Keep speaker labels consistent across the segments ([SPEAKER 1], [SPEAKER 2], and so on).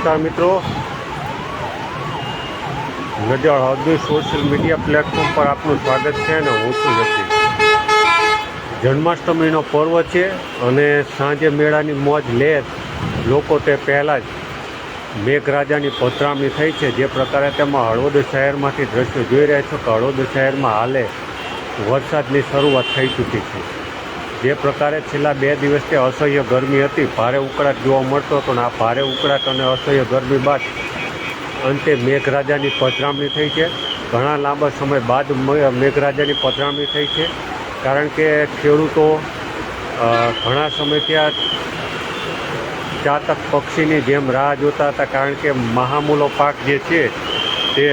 [SPEAKER 1] નમસ્કાર મિત્રો, નજર હળદી સોશિયલ મીડિયા પ્લેટફોર્મ પર આપનું સ્વાગત છે અને હું છું જગદીશ। જન્માષ્ટમીનો પર્વ છે અને સાંજે મેળાની મોજ લે લોકો તે પહેલાં જ મેઘરાજાની પધરામણી થઈ છે। જે પ્રકારે તેમાં હળવદ શહેરમાંથી દ્રશ્યો જોઈ રહ્યા છો કે હળવદ શહેરમાં હાલે વરસાદની શરૂઆત થઈ ચૂકી છે। જે પ્રકારે છેલ્લા 2 દિવસથી અસહ્ય ગરમી હતી, ભારે ઉકળાટ જોવા મળતો હતો અને આ ભારે ઉકળાટ અને અસહ્ય ગરમી બાદ અંતે મેઘરાજાની પધરામણી થઈ છે। ઘણા લાંબા સમય બાદ મેઘરાજાની પધરામણી થઈ છે, કારણ કે ખેડૂતો ઘણા સમયથી આ ચાતક પક્ષીની જેમ રાહ જોતા હતા, કારણ કે મહામૂલો પાક જે છે તે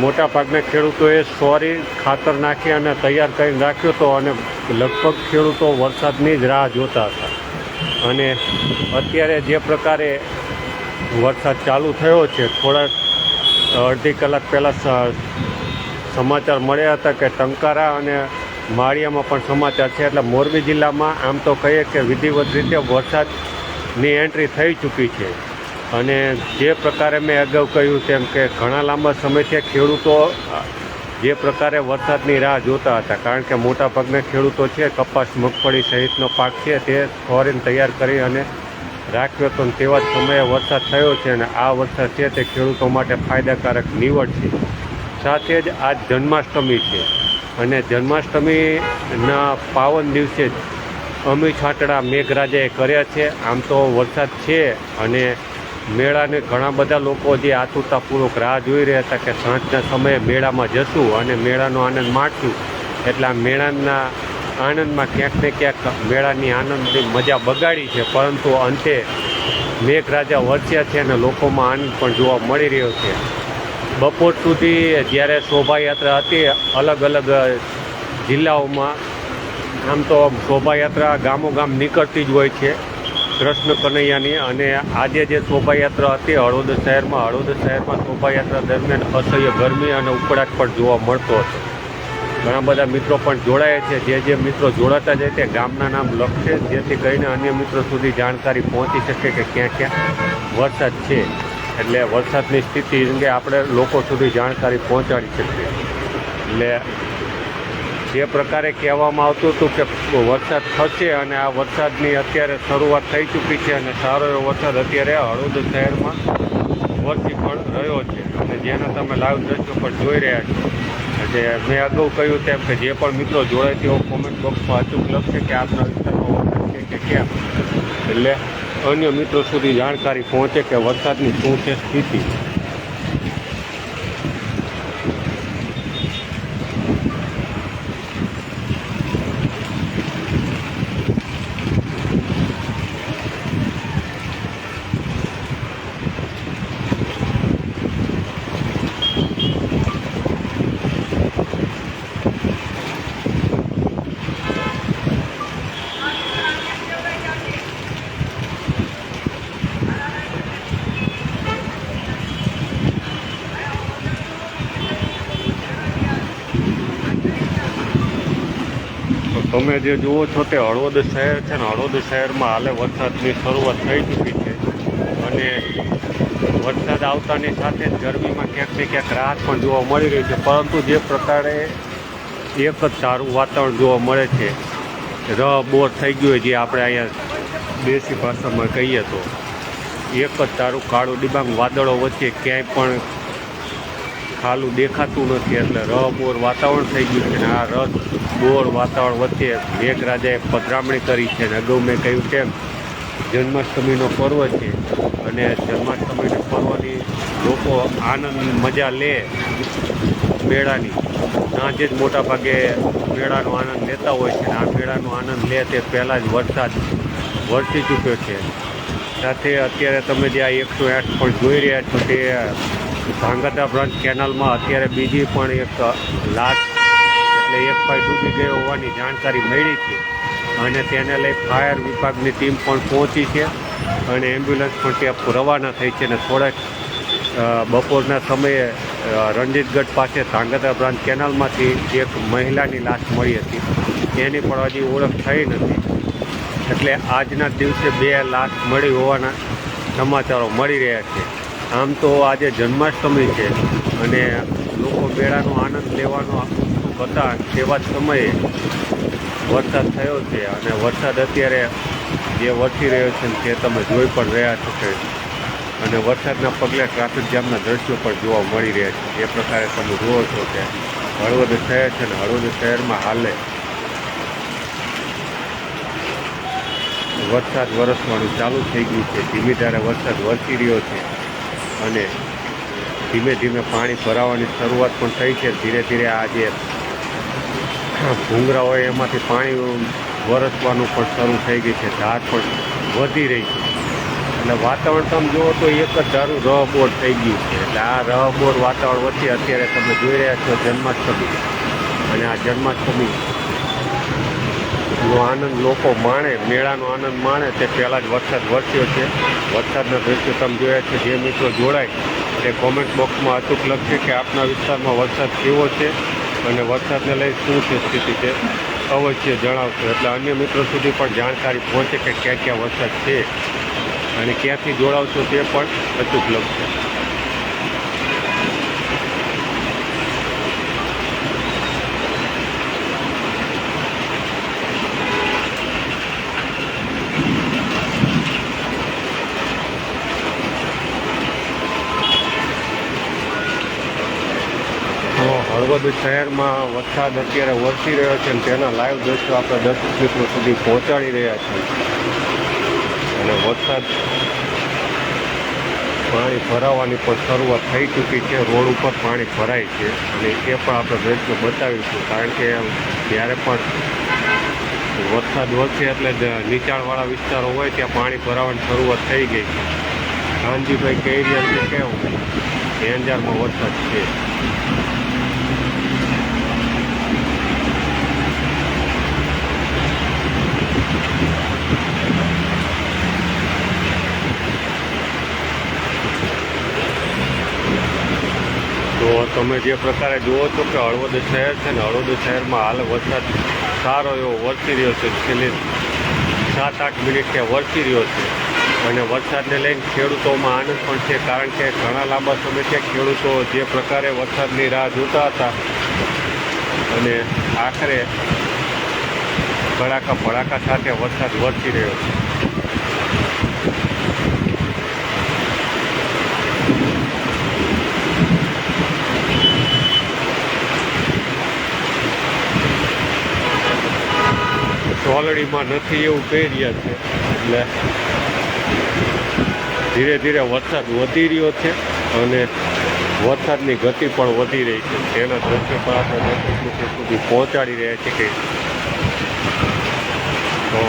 [SPEAKER 1] મોટા ભાગના ખેડૂતોએ સોરી ખાતર નાખી અને તૈયાર કરીને રાખ્યો હતો અને લગભગ ખેડૂતો વરસાદની જ રાહ જોતા હતા। અને અત્યારે જે પ્રકારે વરસાદ ચાલુ થયો છે, થોડા અડધી કલાક પહેલાં સમાચાર મળ્યા હતા કે ટંકારા અને માળિયામાં પણ સમાચાર છે। એટલે મોરબી જિલ્લામાં આમ તો કહીએ કે વિધિવત રીતે વરસાદની એન્ટ્રી થઈ ચૂકી છે। અને જે પ્રકારે મેં અગાઉ કહ્યું તેમ કે ઘણા લાંબા સમયથી ખેડૂતો જે પ્રકારે વરસાદની રાહ જોતા હતા, કારણ કે મોટાભાગના ખેડૂતો છે કપાસ, મગફળી સહિતનો પાક છે તે ફોરીને તૈયાર કરી અને રાખ્યો હતો, તેવા જ સમયે વરસાદ થયો છે અને આ વરસાદ છે તે ખેડૂતો માટે ફાયદાકારક નીવડશે। સાથે જ આજ જન્માષ્ટમી છે અને જન્માષ્ટમીના પાવન દિવસે જ અમી છાંટણા મેઘરાજાએ કર્યા છે। આમ તો વરસાદ છે અને મેળાને ઘણા બધા લોકો જે આતુરતાપૂર્વક રાહ જોઈ રહ્યા હતા કે સાંજના સમયે મેળામાં જશું અને મેળાનો આનંદ માણશું, એટલે આ મેળાના આનંદમાં ક્યાંક ને ક્યાંક મેળાની આનંદની મજા બગાડી છે, પરંતુ અંતે મેઘરાજા વરસ્યા છે અને લોકોમાં આનંદ પણ જોવા મળી રહ્યો છે। બપોર સુધી જ્યારે શોભાયાત્રા હતી અલગ અલગ જિલ્લાઓમાં, આમ તો શોભાયાત્રા ગામોગામ નીકળતી જ હોય છે કૃષ્ણ કનૈયાની, અને આજે જે શોભાયાત્રા હતી હળવદ શહેરમાં શોભાયાત્રા દરમિયાન અસહ્ય ગરમી અને ઉકળાટ પણ જોવા મળતો હતો। ઘણા બધા મિત્રો પણ જોડાયા છે। જે મિત્રો જોડાતા જાય તે ગામના નામ લખશે, જેથી કરીને અન્ય મિત્રો સુધી જાણકારી પહોંચી શકે કે ક્યાં ક્યાં વરસાદ છે, એટલે વરસાદની સ્થિતિ અંગે આપણે લોકો સુધી જાણકારી પહોંચાડી શકીએ। એટલે જે પ્રકારે કહેવામાં આવતું હતું કે વરસાદ થશે અને આ વરસાદની અત્યારે શરૂઆત થઈ ચૂકી છે અને સારો એવો વરસાદ અત્યારે હળવદ શહેરમાં વરસી પણ રહ્યો છે અને જેના તમે લાઈવ દ્રશ્યો પણ જોઈ રહ્યા છો। એટલે મેં અગાઉ કહ્યું તેમ કે જે પણ મિત્રો જોડાય તેઓ કોમેન્ટ બોક્સમાં અચૂક લખશે કે આપના વિસ્તારમાં વરસાદ છે કે કેમ, એટલે અન્ય મિત્રો સુધી જાણકારી પહોંચે કે વરસાદની શું છે સ્થિતિ। તમે જે જુઓ છો તે હળવદ શહેર છે ને હળવદ શહેરમાં હાલે વરસાદની શરૂઆત થઈ ચૂકી છે અને વરસાદ આવતાની સાથે જ ગરમીમાં ક્યાંક ને ક્યાંક રાહત પણ જોવા મળી રહી છે, પરંતુ જે પ્રકારે એક જ સારું વાતાવરણ જોવા મળે છે, બોર થઈ ગયું જે આપણે અહીંયા દેશી ભાષામાં કહીએ તો એક જ તારું કાળું ડિબાંગ વાદળો વચ્ચે ક્યાંય પણ ખાલું દેખાતું નથી, એટલે બોર વાતાવરણ થઈ ગયું છે અને આ બોર વાતાવરણ વચ્ચે મેઘરાજાએ પધરામણી કરી છે। અને અગાઉ મેં કહ્યું તેમ જન્માષ્ટમીનો પર્વ છે અને જન્માષ્ટમીના પર્વની લોકો આનંદની મજા લે મેળાની, સાંજે જ મોટાભાગે મેળાનો આનંદ લેતા હોય છે અને આ મેળાનો આનંદ લે તે પહેલાં જ વરસાદ વરસી ચૂક્યો છે। સાથે અત્યારે તમે જે આ 108 પણ જોઈ રહ્યા છો તે ધાંગધ્રા બ્રાન્ચ કેનાલમાં અત્યારે બીજી પણ એક લાશ એટલે એક ભાઈ ડૂબી ગયો હોવાની જાણકારી મળી છે અને તેને લઈ ફાયર વિભાગની ટીમ પણ પહોંચી છે અને એમ્બ્યુલન્સ પણ ત્યાં રવાના થઈ છે અને થોડાક બપોરના સમયે રણજીતગઢ પાસે ધાંગધ્રા બ્રાન્ચ કેનાલમાંથી એક મહિલાની લાશ મળી હતી, એની પણ હજી ઓળખ થઈ નથી। એટલે આજના દિવસે 2 લાશ મળી હોવાના સમાચારો મળી રહ્યા છે. આમ તો આજે જન્માષ્ટમી છે અને લોકો મેળાનો આનંદ લેવાનો ઉત્સુક હતા. તેવા જ સમયે વરસાદ થયો છે અને વરસાદ અત્યારે જે વરસી રહ્યો છે તે તમે જોઈ પણ રહ્યા છો કે અને વરસાદના પગલે ટ્રાફિક જામના દ્રશ્યો પણ જોવા મળી રહ્યા છે. એ પ્રકારે તમે જુઓ છો કે હળવદ શહેર છે ને હળવદ શહેરમાં હાલે વરસાદ વરસવાનું ચાલુ થઈ ગયું છે. ધીમે ધારે વરસાદ વરસી રહ્યો છે અને ધીમે ધીમે પાણી ભરાવાની શરૂઆત પણ થઈ છે. ધીરે ધીરે આ જે ભૂંગરા હોય એમાંથી પાણી વરસવાનું પણ શરૂ થઈ ગયું છે. ધાર પણ વધી રહી છે એટલે વાતાવરણ તમે જુઓ તો એક જ ધારું રહબોર થઈ ગયું છે. એટલે આ રહબોર વાતાવરણ વચ્ચે અત્યારે તમે જોઈ રહ્યા છો જન્માષ્ટમી અને આ જન્માષ્ટમી નો આનંદ લોકો માણે, મેળાનો આનંદ માણે તે પહેલાં જ વરસાદ વરસ્યો છે. વરસાદના દ્રશ્યો તમે જોયા છે. જે મિત્રો જોડાય તે કોમેન્ટ બોક્સમાં અચૂક લખશે કે આપના વિસ્તારમાં વરસાદ કેવો છે અને વરસાદને લઈ શું છે સ્થિતિ છે અવશ્ય જણાવશો. એટલે અન્ય મિત્રો સુધી પણ જાણકારી પહોંચે કે ક્યાં ક્યાં વરસાદ છે અને ક્યાંથી જોડાવશો તે પણ અચૂક લખશે. હળવદ શહેરમાં વરસાદ અત્યારે વરસી રહ્યો છે અને તેના લાઈવ દ્રશ્યો આપણે દર્શક મિત્રો સુધી પહોંચાડી રહ્યા છીએ અને વરસાદ પાણી ભરાવાની પણ શરૂઆત થઈ ચૂકી છે. રોડ ઉપર પાણી ભરાય છે અને એ પણ આપણે દ્રશ્યો બતાવીશું કારણ કે જ્યારે પણ વરસાદ વરસે એટલે નીચાણવાળા વિસ્તારો હોય ત્યાં પાણી ભરાવાની શરૂઆત થઈ ગઈ છે. કાનજીભાઈ કહી રહ્યા છે કેવું અંજારમાં વરસાદ છે. તો તમે જે પ્રકારે જુઓ છો કે હળવદ શહેર છે ને હળવદ શહેરમાં હાલ વરસાદ સારો એવો વરસી રહ્યો છે. છેલ્લી 7-8 મિનિટ ત્યાં વરસી રહ્યો છે અને વરસાદને લઈને ખેડૂતોમાં આનંદ પણ છે કારણ કે ઘણા લાંબા સમયથી ખેડૂતો જે પ્રકારે વરસાદની રાહ જોતા હતા અને આખરે ભડાકા સાથે વરસાદ વરસી રહ્યો છે. ચોલડીમાં નથી એવું કહી રહ્યા છે એટલે ધીરે ધીરે વરસાદ વધી રહ્યો છે અને વરસાદની ગતિ પણ વધી રહી છે. તેના દ્રશ્યો પર આપણે દર્શક સુધી પહોંચાડી રહ્યા છીએ કે તો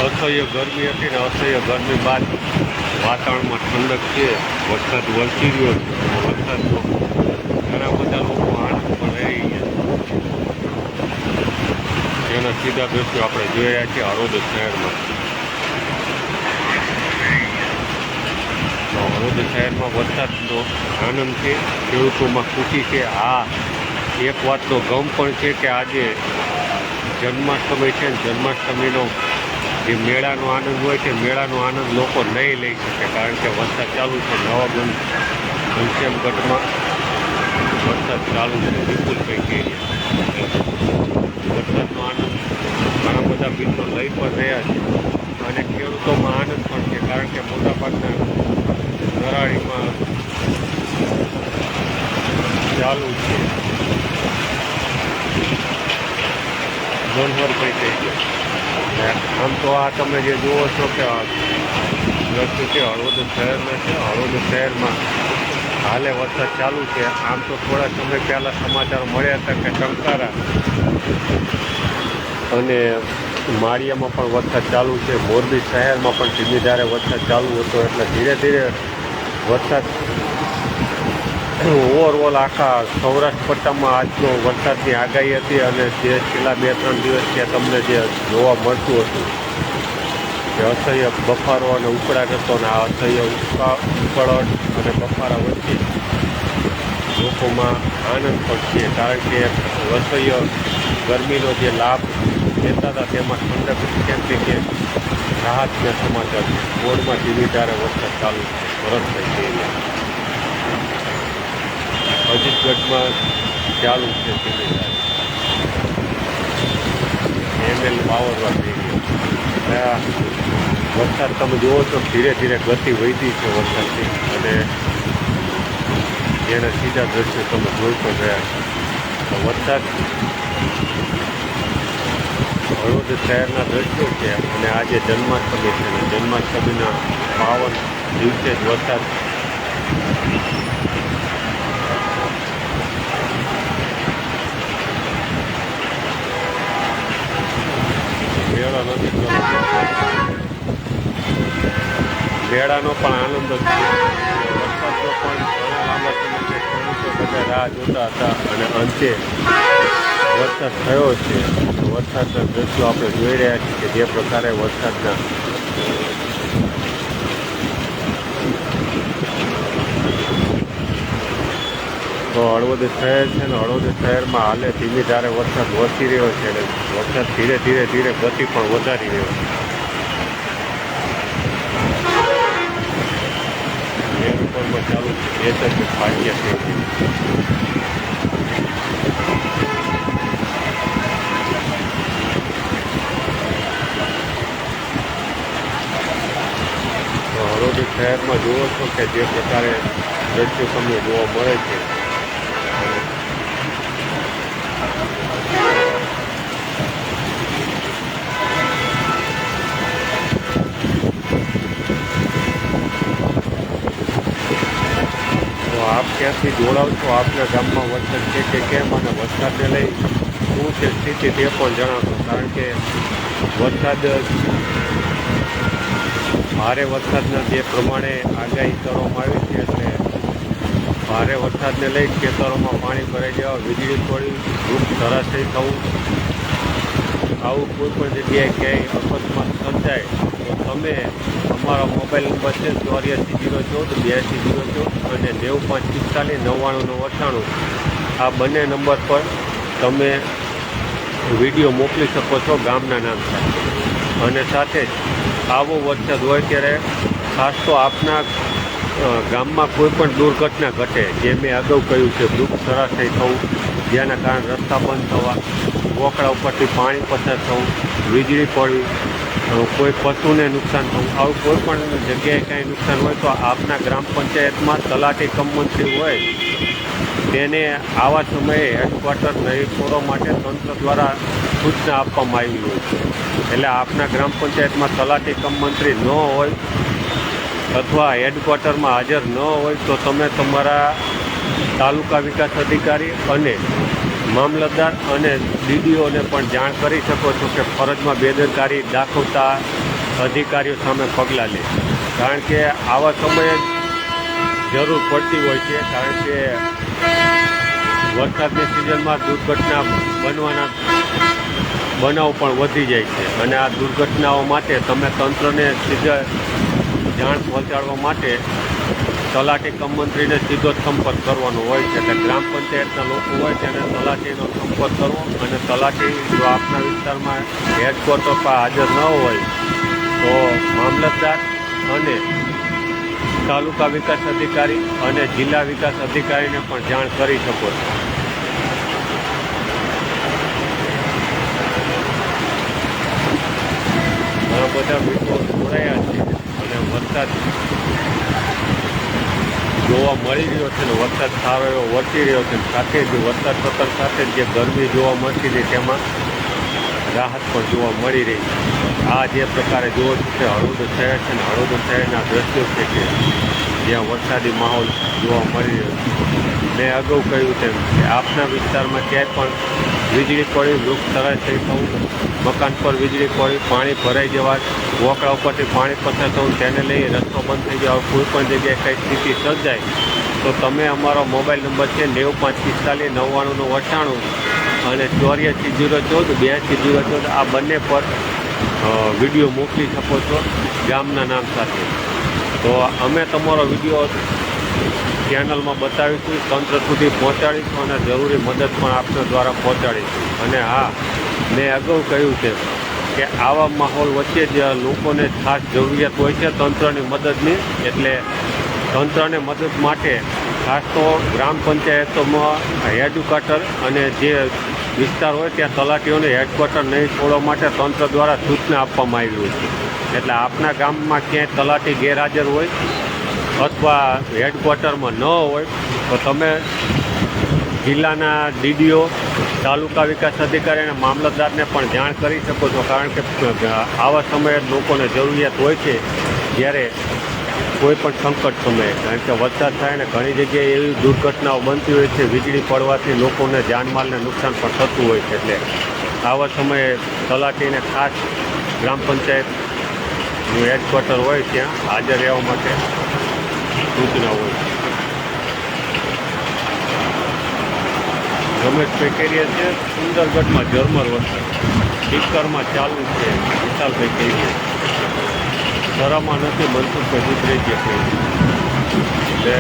[SPEAKER 1] અસહ્ય ગરમી હતી ને અસહ્ય ગરમી બાદ વાતાવરણમાં ઠંડક છે. વરસાદ વરસી રહ્યો છે. વરસાદનો ઘણા બધા લોકો આનંદ પણ રહી ગયા છે. એના સીધા દ્રશ્યો આપણે જોઈ રહ્યા છીએ હળવદ શહેરમાં. હળવદ શહેરમાં વરસાદનો આનંદ છે. ખેડૂતોમાં ખુશી છે. આ એક વાતનો ગમ પણ છે કે આજે જન્માષ્ટમી છે. જન્માષ્ટમીનો જે મેળાનો આનંદ હોય છે મેળાનો આનંદ લોકો નહીં લઈ શકે કારણ કે વરસાદ ચાલુ છે. નવાગંજ ઘનશ્યામગઢમાં વરસાદ ચાલુ છે. વિપુલભાઈ કહી વરસાદનો આનંદ ઘણા બધા મિત્રો લઈ પણ રહ્યા છે અને ખેડૂતોમાં આનંદ પણ છે કારણ કે મોટાભાગના નરાળીમાં ચાલુ છે. મનોહરભાઈ કહી ગયા. આમ તો આ તમે જે જુઓ છો કે દ્રશ્યો છે હળવદ શહેરના છે. હળવદ શહેરમાં હાલે વરસાદ ચાલુ છે. આમ તો થોડા સમય પહેલાં સમાચાર મળ્યા હતા કે ટંકારા અને માળિયામાં પણ વરસાદ ચાલુ છે. મોરબી શહેરમાં પણ ધીમી ધારે વરસાદ ચાલુ હતો એટલે ધીરે ધીરે વરસાદ ઓવરઓલ આખા સૌરાષ્ટ્ર પટ્ટામાં આજનો વરસાદની આગાહી હતી અને જે છેલ્લા 2-3 દિવસ ત્યાં તમને જે જોવા મળતું હતું કે અસહ્ય બફારો અને ઉકળાટ હતો અને આ અસહ્ય ઉકળાટ અને બફારા વચ્ચે લોકોમાં આનંદ પણ છે કારણ કે અસહ્ય ગરમીનો જે લાભ કહેતા હતા તેમાં ઠંડક કેમથી કે રાહતના સમાચાર છે. બોર્ડમાં ધીમી ધારે વરસાદ ચાલુ છે. ભરતભાઈ કેરિયા અજીતગઢમાં ચાલુ છે ધીમી ધારે. ML વાવરવા કેરિયા વરસાદ તમે જુઓ છો ધીરે ધીરે ગતિ વધી છે વરસાદની, અને જેના સીધા દ્રશ્યો તમે જોઈ પણ રહ્યા છો. વરસાદ હળવદ શહેરના દ્રશ્યો છે, અને આજે જન્માષ્ટમી છે, અને જન્માષ્ટમીના પાવન દિવસે જ વરસાદ મેળો નથી કરતો. મેળાનો પણ આનંદ જ છે. વરસાદનો પણ ઘણા લાંબા સમયથી ખેડૂતો બધા રાહ જોતા હતા, અને અંતે વરસાદ થયો છે. વરસાદના દ્રશ્યો આપણે જોઈ રહ્યા છીએ કે જે પ્રકારે વરસાદના તો હળવદ શહેર છે ને, હળવદ શહેરમાં હાલે ધીમી ધારે વરસાદ વરસી રહ્યો છે, અને વરસાદ ધીરે ધીરે ગતિ પણ વધારી રહ્યો છે. મેરુપરમાં ચાલુ છે ભાગ્યા છે. હળવદ શહેરમાં જુઓ છો કે જે પ્રકારે દ્રશ્યો તમને જોવા મળે છે. તો આપ ક્યાંથી જોડાવ છો? આપના ગામમાં વરસાદ છે કે કેમ, અને વરસાદને લઈ શું છે સ્થિતિ તે પણ જણાવશો. કારણ કે વરસાદ ભારે વરસાદના જે પ્રમાણે આગાહી કરવામાં આવી છે, એટલે ભારે વરસાદને લઈ ખેતરોમાં પાણી ભરાઈ જવા, વીજળી પડી, વૃક્ષ ધરાશયી થવું, આવું કોઈ પણ જગ્યાએ ક્યાંય અકસ્માત સર્જાય તો તમે અમારા મોબાઈલ નંબર છે 84 014 82 014 અને 95 45 99 98 આ બંને નંબર પર તમે વિડીયો મોકલી શકો છો ગામના નામ સાથે. અને સાથે જ આવો વરસાદ હોય ત્યારે ખાસ તો આપના ગામમાં કોઈ પણ દુર્ઘટના ઘટે, જે મેં અગાઉ કહ્યું છે, વૃક્ષ ધરાશયી થવું, જેના કારણે રસ્તા બંધ થવા, વોકળા ઉપરથી પાણી પસાર થવું, વીજળી પડવી, કોઈ પશુને નુકસાન થવું, આવું કોઈ પણ જગ્યાએ કાંઈ નુકસાન હોય તો આપના ગ્રામ પંચાયતમાં તલાટી કમ મંત્રી હોય તેને આવા સમયે હેડક્વાર્ટર નહીં છોડવા માટે તંત્ર દ્વારા સૂચના આપવામાં આવી હોય છે. એટલે આપના ગ્રામ પંચાયતમાં તલાટી કમ મંત્રી ન હોય અથવા હેડક્વાર્ટરમાં હાજર ન હોય તો તમે તમારા તાલુકા વિકાસ અધિકારી અને મામલતદાર અને DDOને પણ જાણ કરી શકો છો કે ફરજમાં બેદરકારી દાખવતા અધિકારીઓ સામે પગલાં લે. કારણ કે આવા સમયે જરૂર પડતી હોય છે, કારણ કે વરસાદની સિઝનમાં દુર્ઘટના બનવાના બનાવ પણ વધી જાય છે, અને આ દુર્ઘટનાઓ માટે તમે તંત્રને સીધા જાણ પહોંચાડવા માટે તલાટી કમ મંત્રીને સીધો જ સંપર્ક કરવાનો હોય છે. એટલે ગ્રામ પંચાયતના લોકો હોય તેને તલાટીનો સંપર્ક કરવો, અને તલાટી જો આપના વિસ્તારમાં હેડક્વાર્ટર પર હાજર ન હોય તો મામલતદાર અને તાલુકા વિકાસ અધિકારી અને જિલ્લા વિકાસ અધિકારીને પણ જાણ કરી શકો છો. ઘણા બધા મિત્રો જોડાયા છે, અને વરસાદ જોવા મળી રહ્યો છે, ને વરસાદ સારો એવો વરસી રહ્યો છે. સાથે જ વરસાદ સતત સાથે જે ગરમી જોવા મળતી હતી તેમાં રાહત પણ જોવા મળી રહી છે. આ જે પ્રકારે જોવો છો કે હળવદ શહેર છે, ને હળવદ શહેરના દ્રશ્યો છે કે જ્યાં વરસાદી માહોલ જોવા મળી રહ્યો છે. મેં અગાઉ કહ્યું તેમ કે આપના વિસ્તારમાં ક્યાંય પણ વીજળી પડી, વૃક્ષ ધરાશયી થવું, મકાન પર વીજળી પડી, પાણી ભરાઈ જવા, વોકળા ઉપરથી પાણી પસાર થવું, તેને લઈ રસ્તો બંધ થઈ જવા, કોઈ પણ જગ્યાએ કંઈ સ્થિતિ સર્જાય તો તમે અમારો મોબાઈલ નંબર છે 95 45 99 98 અને 84 014 82 014 આ બંને પર વિડીયો મોકલી શકો છો ગામના નામ સાથે. તો અમે તમારો વિડીયો ચેનલમાં બતાવીશું, તંત્ર સુધી પહોંચાડીશું, અને જરૂરી મદદ પણ આપના દ્વારા પહોંચાડીશું. અને હા, મેં અગાઉ કહ્યું છે કે આવા માહોલ વચ્ચે જ લોકોને ખાસ જરૂરિયાત હોય છે તંત્રની મદદની. એટલે તંત્રને મદદ માટે ખાસ તો ગ્રામ પંચાયતોમાં હેડક્વાર્ટર અને જે વિસ્તાર હોય ત્યાં તલાટીઓને હેડક્વાર્ટર નહીં છોડવા માટે તંત્ર દ્વારા સૂચના આપવામાં આવી હોય છે. એટલે આપના ગામમાં ક્યાંય તલાટી ગેરહાજર હોય અથવા હેડક્વાર્ટરમાં ન હોય તો તમે જિલ્લાના ડીડીઓ, તાલુકા વિકાસ અધિકારી અને મામલતદારને પણ જાણ કરી શકો છો. કારણ કે આવા સમયે લોકોને જરૂરિયાત હોય છે જ્યારે કોઈ પણ સંકટ સમયે. કારણ કે વરસાદ થાય ને ઘણી જગ્યાએ એવી દુર્ઘટનાઓ બનતી હોય છે, વીજળી પડવાથી લોકોને જાનમાલને નુકસાન પણ થતું હોય છે. એટલે આવા સમયે તલાટીને ખાસ ગ્રામ પંચાયતનું હેડક્વાર્ટર હોય ત્યાં હાજર રહેવા માટે સૂચના હોય છે. રમેશભાઈ કેરિયા છે સુંદરગઢમાં ઝરમર વરસાદ, ટીકરમાં ચાલુ છે વિશાલભાઈ કેરિયા, સરામાં નથી મનસુખભાઈ દુધરેજીએ કહ્યું. એટલે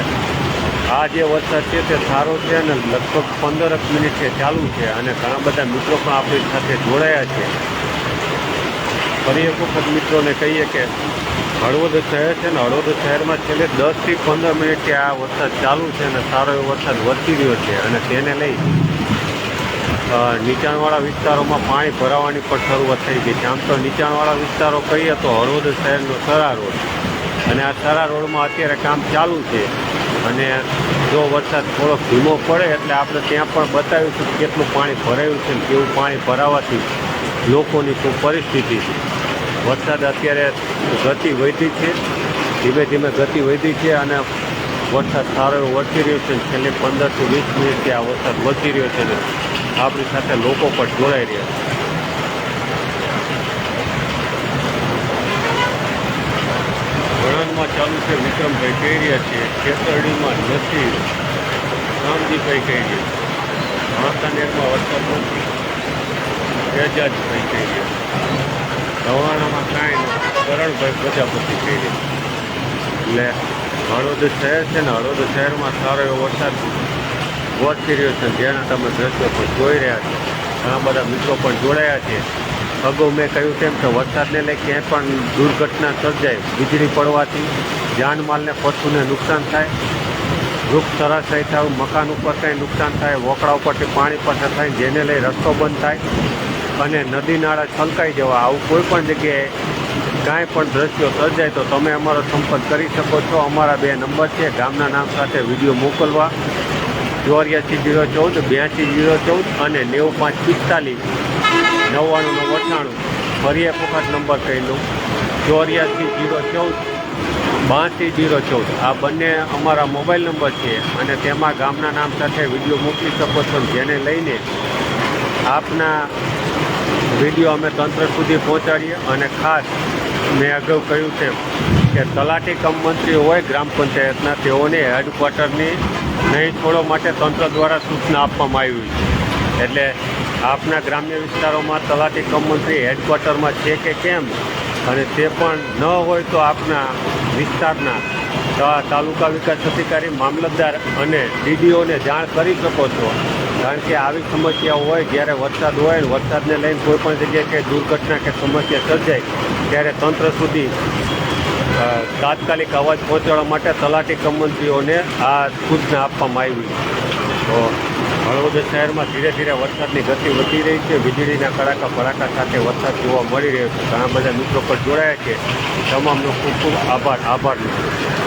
[SPEAKER 1] આ જે વરસાદ છે તે સારો છે અને લગભગ 15 મિનિટથી ચાલુ છે અને ઘણા બધા મિત્રો પણ આપણી સાથે જોડાયા છે. ફરી એક વખત મિત્રોને કહીએ કે હળવદ શહેર છે ને હળવદ શહેરમાં છેલ્લે 10 થી 15 મિનિટથી આ વરસાદ ચાલુ છે અને સારો એવો વરસાદ વરસી રહ્યો છે. અને તેને લઈ નીચાણવાળા વિસ્તારોમાં પાણી ભરાવાની પણ શરૂઆત થઈ ગઈ છે. આમ તો નીચાણવાળા વિસ્તારો કહીએ તો હળવદ શહેરનો સરા રોડ, અને આ સરા રોડમાં અત્યારે કામ ચાલુ છે. અને જો વરસાદ થોડોક ધીમો પડે એટલે આપણે ત્યાં પણ બતાવીશું કેટલું પાણી ભરાયું છે, કેવું પાણી ભરાવાથી લોકોની શું પરિસ્થિતિ છે. વરસાદ અત્યારે ગતિ વધી છે, ધીમે ધીમે ગતિ વધી છે અને વરસાદ સારો એવો વરસી રહ્યો છે. છેલ્લી 15 થી 20 મિનિટથી આ વરસાદ વરસી રહ્યો છે ને આપણી સાથે લોકો પણ જોડાઈ રહ્યા છે. વળાંદમાં ચાલુ છે વિક્રમભાઈ કહી રહ્યા છે, ખેતરડીમાં નથી રામજીભાઈ કહી રહ્યા છે, વાંકાનેરમાં વરસાદ નથી એજાજભાઈ કહી રહ્યા છે, ધવાણામાં કાંઈ નથી કરણભાઈ પ્રજાપતિ કહી રહ્યા છે. એટલે હળવદ શહેર છે ને હળવદ શહેરમાં સારો એવો વરસાદ વરસી રહ્યો છે. જેના તમે દ્રશ્યો પણ જોઈ રહ્યા છો, ઘણા બધા મિત્રો પણ જોડાયા છે. અગાઉ મેં કહ્યું તેમ કે વરસાદને લઈ ક્યાંય પણ દુર્ઘટના સર્જાય, વીજળી પડવાથી જાનમાલને પશુને નુકસાન થાય, વૃક્ષ ધરાશાયી થાય, મકાન ઉપર કંઈ નુકસાન થાય, વોકડા ઉપરથી પાણી પસાર થાય, જેને લઈ રસ્તો બંધ થાય અને નદી નાળા છલકાઈ જવા, આવું કોઈ પણ જગ્યાએ કાંઈ પણ દ્રશ્યો સર્જાય તો તમે અમારો સંપર્ક કરી શકો છો. અમારા 2 નંબર છે, ગામના નામ સાથે વિડીયો મોકલવા 84 014 82 014 અને 95 45 99 98. ફરી એક વખત નંબર કહી લઉં, 84 014 82 014. આ બંને અમારા મોબાઈલ નંબર છે અને તેમાં ગામના નામ સાથે વિડીયો મોકલી શકો છો. જેને લઈને આપના વિડીયો અમે તંત્ર સુધી પહોંચાડીએ. અને ખાસ મેં અગાઉ કહ્યું તેમ કે તલાટી કમ મંત્રી હોય ગ્રામ પંચાયતના, તેઓને હેડક્વાર્ટરની નહીં છોડવા માટે તંત્ર દ્વારા સૂચના આપવામાં આવી છે. એટલે આપના ગ્રામ્ય વિસ્તારોમાં તલાટી કમ મંત્રી હેડક્વાર્ટરમાં છે કે કેમ, અને તે પણ ન હોય તો આપના વિસ્તારના તાલુકા વિકાસ અધિકારી, મામલતદાર અને ડીડીઓને જાણ કરી શકો છો. કારણ કે આવી સમસ્યાઓ હોય જ્યારે વરસાદ હોય ને વરસાદને લઈને કોઈ પણ જગ્યાએ કંઈ દુર્ઘટના કે સમસ્યા સર્જાય ત્યારે તંત્ર સુધી તાત્કાલિક અવાજ પહોંચાડવા માટે તલાટી કમ મંત્રીઓને આ સૂચના આપવામાં આવી. તો હળવદ શહેરમાં ધીરે ધીરે વરસાદની ગતિ વધી રહી છે. વીજળીના કડાકા ભડાકા સાથે વરસાદ જોવા મળી રહ્યો છે. ઘણા બધા મિત્રો પર જોડાયા છે. તમામનો ખૂબ ખૂબ આભાર મિત્રો.